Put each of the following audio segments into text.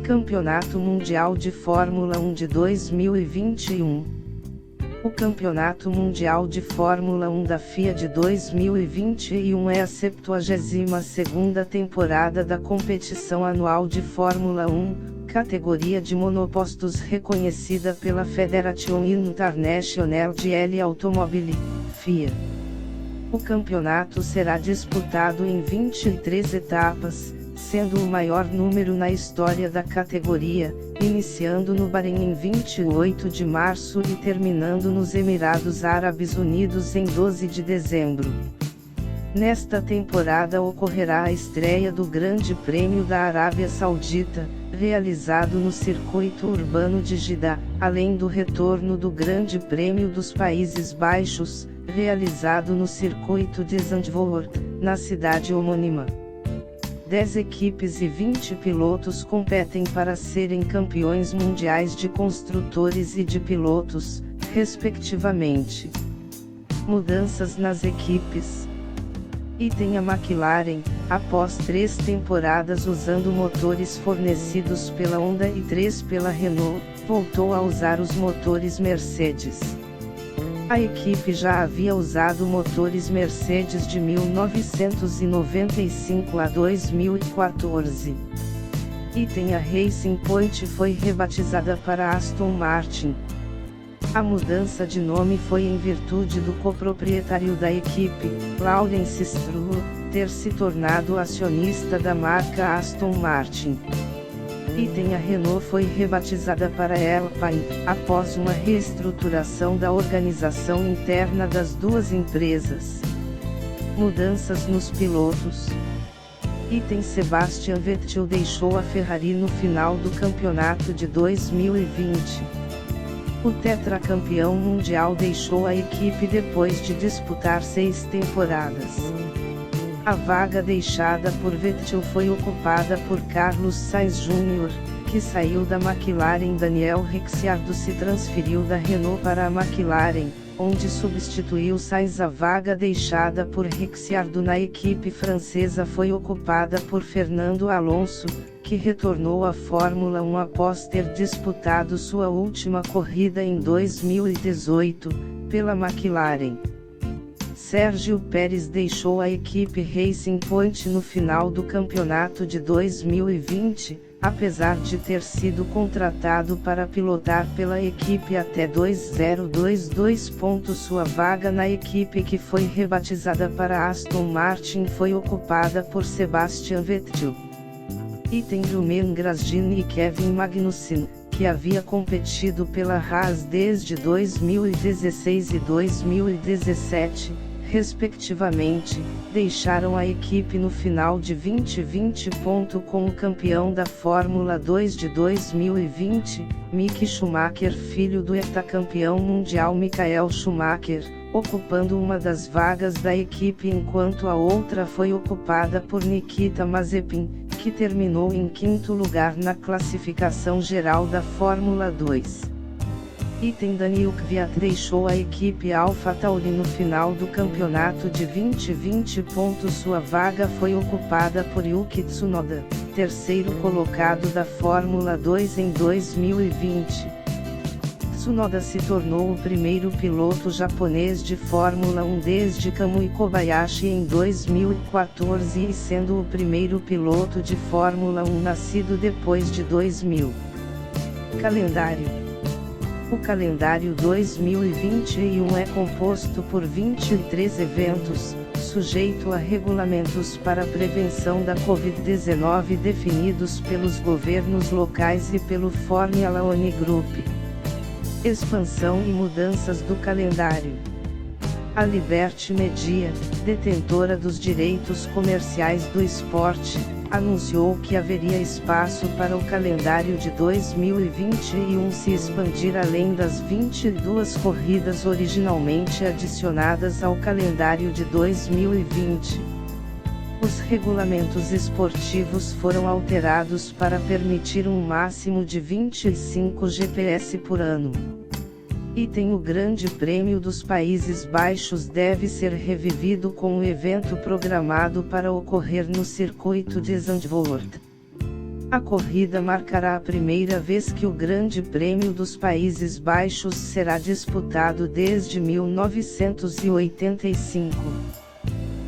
Campeonato Mundial de Fórmula 1 de 2021. O Campeonato Mundial de Fórmula 1 da FIA de 2021 é a 72ª temporada da competição anual de Fórmula 1, categoria de monopostos reconhecida pela Fédération Internationale de Automobile, FIA. O campeonato será disputado em 23 etapas, sendo o maior número na história da categoria, iniciando no Bahrein em 28 de março e terminando nos Emirados Árabes Unidos em 12 de dezembro. Nesta temporada ocorrerá a estreia do Grande Prêmio da Arábia Saudita, realizado no circuito urbano de Jeddah, além do retorno do Grande Prêmio dos Países Baixos, realizado no circuito de Zandvoort, na cidade homônima. 10 equipes e 20 pilotos competem para serem campeões mundiais de construtores e de pilotos, respectivamente. Mudanças nas equipes. Item: a McLaren, após 3 temporadas usando motores fornecidos pela Honda e 3 pela Renault, voltou a usar os motores Mercedes. A equipe já havia usado motores Mercedes de 1995 a 2014. Item: a Racing Point foi rebatizada para Aston Martin. A mudança de nome foi em virtude do coproprietário da equipe, Lawrence Stroll, ter se tornado acionista da marca Aston Martin. Item: a Renault foi rebatizada para Alpine, após uma reestruturação da organização interna das duas empresas. Mudanças nos pilotos. Item: Sebastian Vettel deixou a Ferrari no final do campeonato de 2020. O tetracampeão mundial deixou a equipe depois de disputar 6 temporadas. A vaga deixada por Vettel foi ocupada por Carlos Sainz Jr., que saiu da McLaren. Daniel Ricciardo se transferiu da Renault para a McLaren, onde substituiu Sainz. A vaga deixada por Ricciardo na equipe francesa foi ocupada por Fernando Alonso, que retornou à Fórmula 1 após ter disputado sua última corrida em 2018, pela McLaren. Sérgio Pérez deixou a equipe Racing Point no final do campeonato de 2020, apesar de ter sido contratado para pilotar pela equipe até 2022. Sua vaga na equipe, que foi rebatizada para Aston Martin, foi ocupada por Sebastian Vettel. Item: Romain Grosjean e Kevin Magnussen, que havia competido pela Haas desde 2016 e 2017, respectivamente, deixaram a equipe no final de 2020. Com o campeão da Fórmula 2 de 2020, Mick Schumacher, filho do heptacampeão mundial Michael Schumacher, ocupando uma das vagas da equipe, enquanto a outra foi ocupada por Nikita Mazepin, que terminou em 5º lugar na classificação geral da Fórmula 2. Item: Daniil Kvyat deixou a equipe AlphaTauri no final do campeonato de 2020. Sua vaga foi ocupada por Yuki Tsunoda, terceiro colocado da Fórmula 2 em 2020. Tsunoda se tornou o primeiro piloto japonês de Fórmula 1 desde Kamui Kobayashi em 2014 e sendo o primeiro piloto de Fórmula 1 nascido depois de 2000. Calendário. O calendário 2021 é composto por 23 eventos, sujeito a regulamentos para a prevenção da Covid-19 definidos pelos governos locais e pelo Formula One Group. Expansão e mudanças do calendário. A Liberty Media, detentora dos direitos comerciais do esporte, anunciou que haveria espaço para o calendário de 2021 se expandir além das 22 corridas originalmente adicionadas ao calendário de 2020. Os regulamentos esportivos foram alterados para permitir um máximo de 25 GPS por ano. Item: o Grande Prêmio dos Países Baixos deve ser revivido com o evento programado para ocorrer no circuito de Zandvoort. A corrida marcará a primeira vez que o Grande Prêmio dos Países Baixos será disputado desde 1985.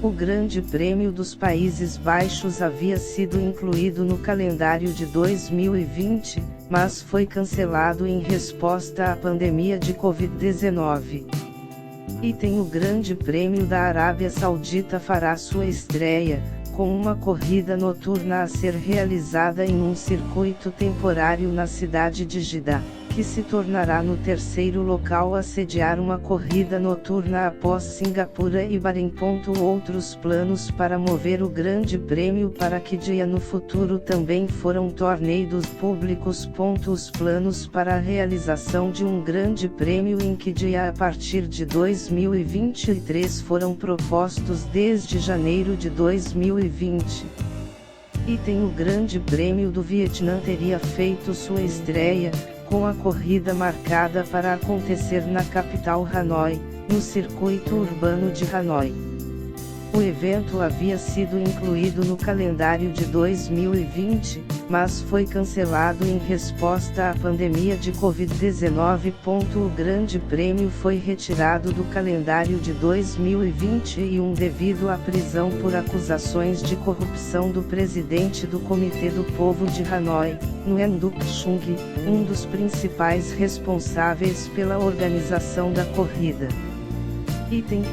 O Grande Prêmio dos Países Baixos havia sido incluído no calendário de 2020, mas foi cancelado em resposta à pandemia de Covid-19. E o Grande Prêmio da Arábia Saudita fará sua estreia, com uma corrida noturna a ser realizada em um circuito temporário na cidade de Jeddah, que se tornará no terceiro local a sediar uma corrida noturna após Singapura e Bahrein. Outros planos para mover o Grande Prêmio para Qiddiya no futuro também foram torneios públicos. Os planos para a realização de um Grande Prêmio em Qiddiya a partir de 2023 foram propostos desde janeiro de 2020. E o Grande Prêmio do Vietnã teria feito sua estreia, com a corrida marcada para acontecer na capital Hanoi, no circuito urbano de Hanoi. O evento havia sido incluído no calendário de 2020, mas foi cancelado em resposta à pandemia de Covid-19. O Grande Prêmio foi retirado do calendário de 2021 devido à prisão por acusações de corrupção do presidente do Comitê do Povo de Hanoi, Nguyen Duc Chung, um dos principais responsáveis pela organização da corrida.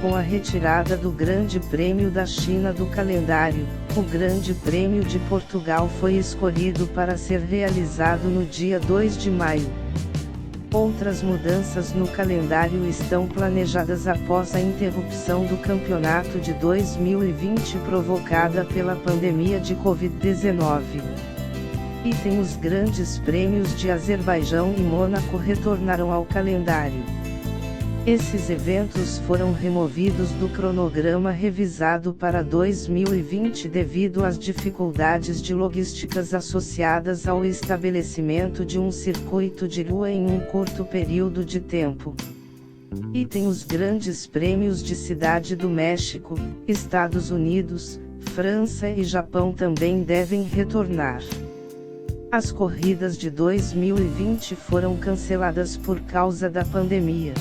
Com a retirada do Grande Prêmio da China do calendário, o Grande Prêmio de Portugal foi escolhido para ser realizado no dia 2 de maio. Outras mudanças no calendário estão planejadas após a interrupção do campeonato de 2020 provocada pela pandemia de Covid-19. Os Grandes Prêmios de Azerbaijão e Mônaco retornaram ao calendário. Esses eventos foram removidos do cronograma revisado para 2020 devido às dificuldades de logísticas associadas ao estabelecimento de um circuito de rua em um curto período de tempo. Os Grandes Prêmios de Cidade do México, Estados Unidos, França e Japão também devem retornar. As corridas de 2020 foram canceladas por causa da pandemia.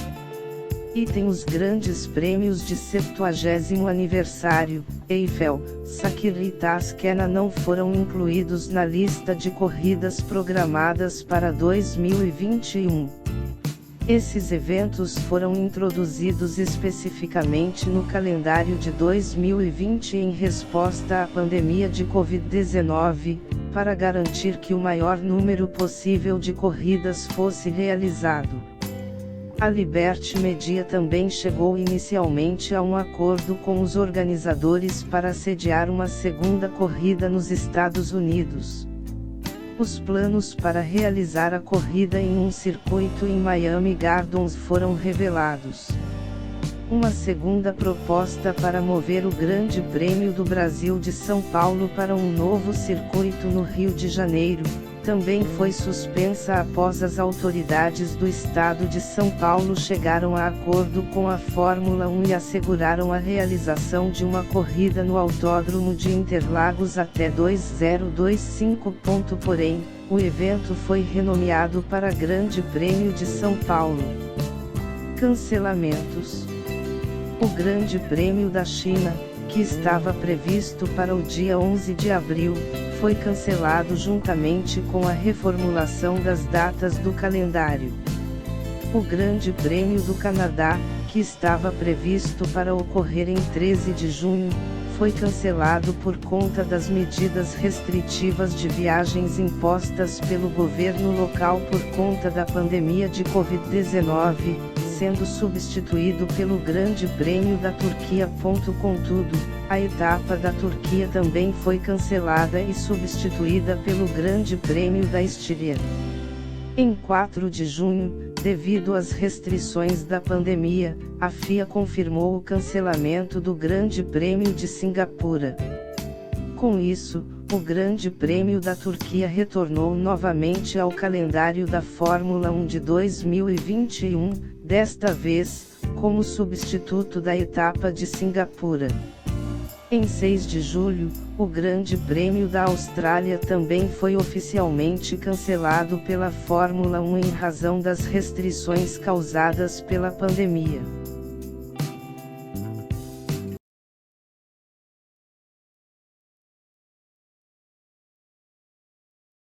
Os Grandes Prêmios de 70º aniversário, Eiffel, Sakir e Tasquena não foram incluídos na lista de corridas programadas para 2021. Esses eventos foram introduzidos especificamente no calendário de 2020 em resposta à pandemia de Covid-19, para garantir que o maior número possível de corridas fosse realizado. A Liberty Media também chegou inicialmente a um acordo com os organizadores para sediar uma segunda corrida nos Estados Unidos. Os planos para realizar a corrida em um circuito em Miami Gardens foram revelados. Uma segunda proposta para mover o Grande Prêmio do Brasil de São Paulo para um novo circuito no Rio de Janeiro, também foi suspensa após as autoridades do estado de São Paulo chegaram a acordo com a Fórmula 1 e asseguraram a realização de uma corrida no Autódromo de Interlagos até 2025. Porém, o evento foi renomeado para Grande Prêmio de São Paulo. Cancelamentos. O Grande Prêmio da China, que estava previsto para o dia 11 de abril, foi cancelado juntamente com a reformulação das datas do calendário. O Grande Prêmio do Canadá, que estava previsto para ocorrer em 13 de junho, foi cancelado por conta das medidas restritivas de viagens impostas pelo governo local por conta da pandemia de Covid-19, sendo substituído pelo Grande Prêmio da Turquia. Contudo, a etapa da Turquia também foi cancelada e substituída pelo Grande Prêmio da Estíria. Em 4 de junho, devido às restrições da pandemia, a FIA confirmou o cancelamento do Grande Prêmio de Singapura. Com isso, o Grande Prêmio da Turquia retornou novamente ao calendário da Fórmula 1 de 2021, desta vez, como substituto da etapa de Singapura. Em 6 de julho, o Grande Prêmio da Austrália também foi oficialmente cancelado pela Fórmula 1 em razão das restrições causadas pela pandemia.